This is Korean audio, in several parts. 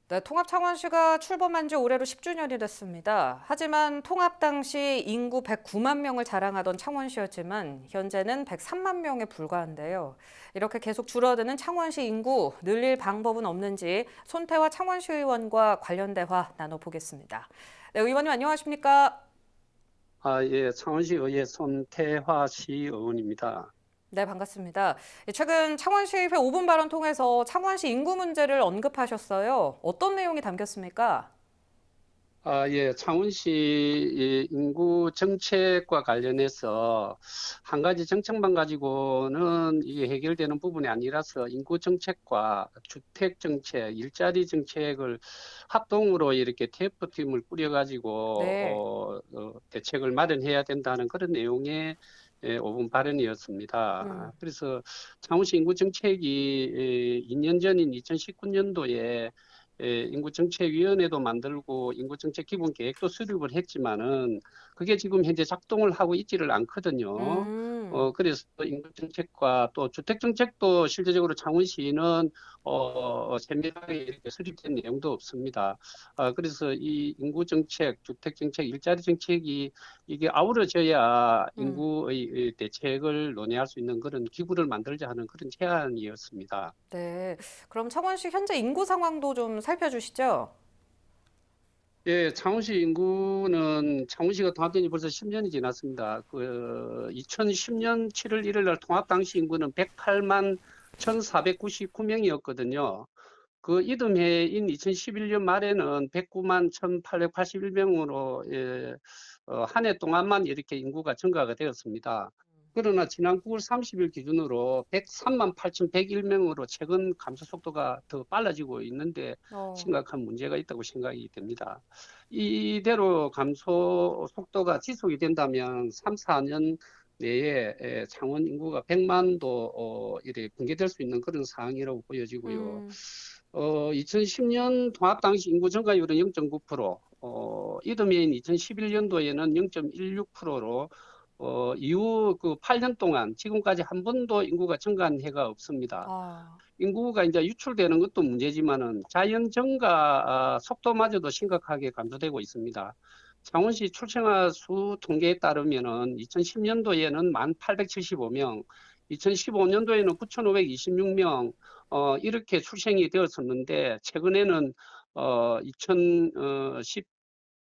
네, 통합 창원시가 출범한 지 올해로 10주년이 됐습니다. 하지만 통합 당시 인구 109만 명을 자랑하던 창원시였지만 현재는 103만 명에 불과한데요. 이렇게 계속 줄어드는 창원시 인구 늘릴 방법은 없는지 손태화 창원시 의원과 관련 대화 나눠보겠습니다. 네, 의원님 안녕하십니까? 예, 창원시의회 손태화 시의원입니다. 네, 반갑습니다. 최근 창원시의회 5분 발언 통해서 창원시 인구 문제를 언급하셨어요. 어떤 내용이 담겼습니까? 예, 창원시 이 인구 정책과 관련해서 한 가지 정책만 가지고는 이게 해결되는 부분이 아니라서 인구 정책과 주택 정책, 일자리 정책을 합동으로 이렇게 TF팀을 꾸려가지고 네. 대책을 마련해야 된다는 그런 내용의 5분 발언이었습니다. 음. 그래서 창원시 인구 정책이 2년 전인 2019년도에 인구정책위원회도 만들고 인구정책 기본 계획도 수립을 했지만은 그게 지금 현재 작동을 하고 있지를 않거든요. 음. 그래서 인구정책과 또 주택정책도 실제적으로 창원시는 세밀하게 이렇게 수립된 내용도 없습니다. 그래서 이 인구정책, 주택정책, 일자리정책이 이게 아우러져야 음. 인구의 이 대책을 논의할 수 있는 그런 기구를 만들자 하는 그런 제안이었습니다. 네. 그럼 창원시 현재 인구 상황도 좀 살펴주시죠. 예, 창원시 인구는 창원시가 통합된 지 벌써 10년이 지났습니다. 2010년 7월 1일 날 통합 당시 인구는 108만 1,499명이었거든요. 그 이듬해인 2011년 말에는 109만 1,881명으로 한 해 동안만 이렇게 인구가 증가가 되었습니다. 그러나 지난 9월 30일 기준으로 103만 8,101명으로 최근 감소 속도가 더 빨라지고 있는데 어. 심각한 문제가 있다고 생각이 됩니다. 이대로 감소 속도가 지속이 된다면 3, 4년 내에 창원 인구가 100만도 이렇게 붕괴될 수 있는 그런 상황이라고 보여지고요. 음. 2010년 통합 당시 인구 증가율은 0.9%, 이듬해인 2011년도에는 0.16%로 이후 그 8년 동안 지금까지 한 번도 인구가 증가한 해가 없습니다. 아. 인구가 이제 유출되는 것도 문제지만은 자연 증가 속도마저도 심각하게 감소되고 있습니다. 창원시 출생아 수 통계에 따르면은 2010년도에는 1,875명, 2015년도에는 9,526명, 이렇게 출생이 되었었는데, 최근에는,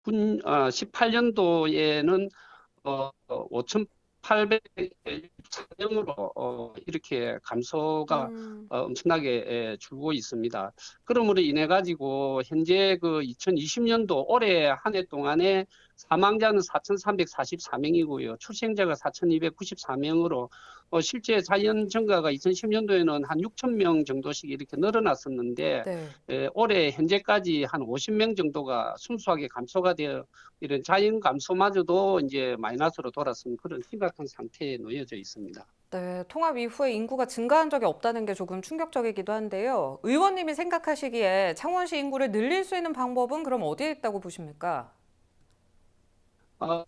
18년도에는 5,804명으로 이렇게 감소가 음. 엄청나게 줄고 있습니다. 그러므로 인해 가지고 현재 그 2020년도 올해 한 해 동안에 사망자는 4,344명이고요. 출생자가 4,294명으로 실제 자연 증가가 2010년도에는 한 6천 명 정도씩 이렇게 늘어났었는데 네. 올해 현재까지 한 50명 정도가 순수하게 감소가 되어 이런 자연 감소마저도 이제 마이너스로 돌아선 그런 심각한 상태에 놓여져 있습니다. 네. 통합 이후에 인구가 증가한 적이 없다는 게 조금 충격적이기도 한데요. 의원님이 생각하시기에 창원시 인구를 늘릴 수 있는 방법은 그럼 어디에 있다고 보십니까?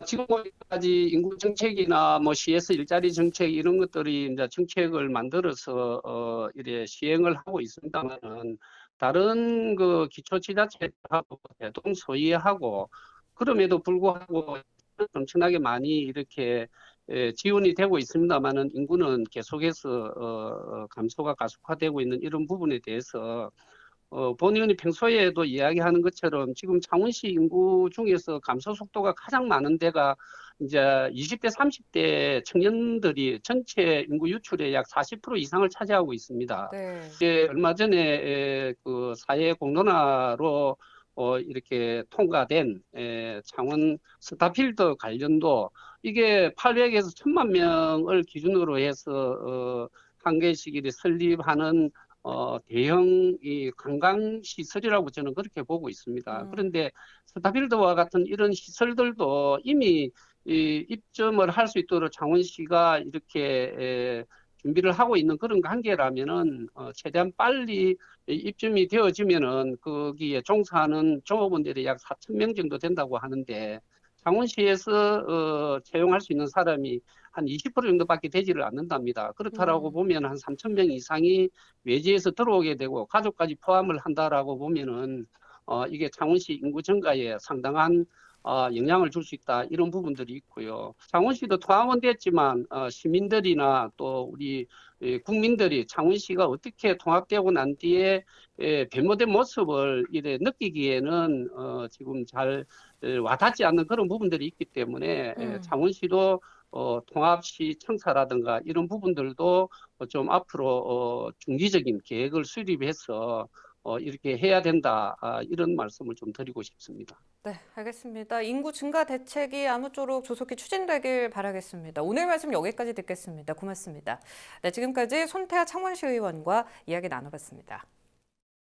지금까지 인구 정책이나 뭐 CS 일자리 정책 이런 것들이 이제 정책을 만들어서 이래 시행을 하고 있습니다만은 다른 그 기초지자체하고 대동소이하고 그럼에도 불구하고 엄청나게 많이 이렇게 지원이 되고 있습니다만은 인구는 계속해서 감소가 가속화되고 있는 이런 부분에 대해서 본의원이 평소에도 이야기하는 것처럼 지금 창원시 인구 중에서 감소 속도가 가장 많은 데가 이제 20대, 30대 청년들이 전체 인구 유출의 약 40% 이상을 차지하고 있습니다. 네. 얼마 전에 그 사회 공론화로 이렇게 통과된 창원 스타필드 관련도 이게 800에서 1000만 명을 기준으로 해서 한 개씩 이렇게 설립하는 대형 이 관광 시설이라고 저는 그렇게 보고 있습니다. 음. 그런데 스타필드와 같은 이런 시설들도 이미 이 입점을 할 수 있도록 창원시가 이렇게 준비를 하고 있는 그런 관계라면은 최대한 빨리 입점이 되어지면은 거기에 종사하는 종업원들이 약 4천 명 정도 된다고 하는데 창원시에서 채용할 수 있는 사람이 한 20% 정도밖에 되지를 않는답니다. 그렇다라고 보면 한 3천 명 이상이 외지에서 들어오게 되고 가족까지 포함을 한다라고 보면은 이게 창원시 인구 증가에 상당한 영향을 줄 수 있다 이런 부분들이 있고요. 창원시도 통합은 됐지만 시민들이나 또 우리 국민들이 창원시가 어떻게 통합되고 난 뒤에 변모된 모습을 이래 느끼기에는 지금 잘 와닿지 않는 그런 부분들이 있기 때문에 창원시도 통합시 청사라든가 이런 부분들도 좀 앞으로 중기적인 계획을 수립해서 이렇게 해야 된다 이런 말씀을 좀 드리고 싶습니다. 네, 알겠습니다. 인구 증가 대책이 아무쪼록 조속히 추진되길 바라겠습니다. 오늘 말씀 여기까지 듣겠습니다. 고맙습니다. 네, 지금까지 손태하 창원시 의원과 이야기 나눠봤습니다.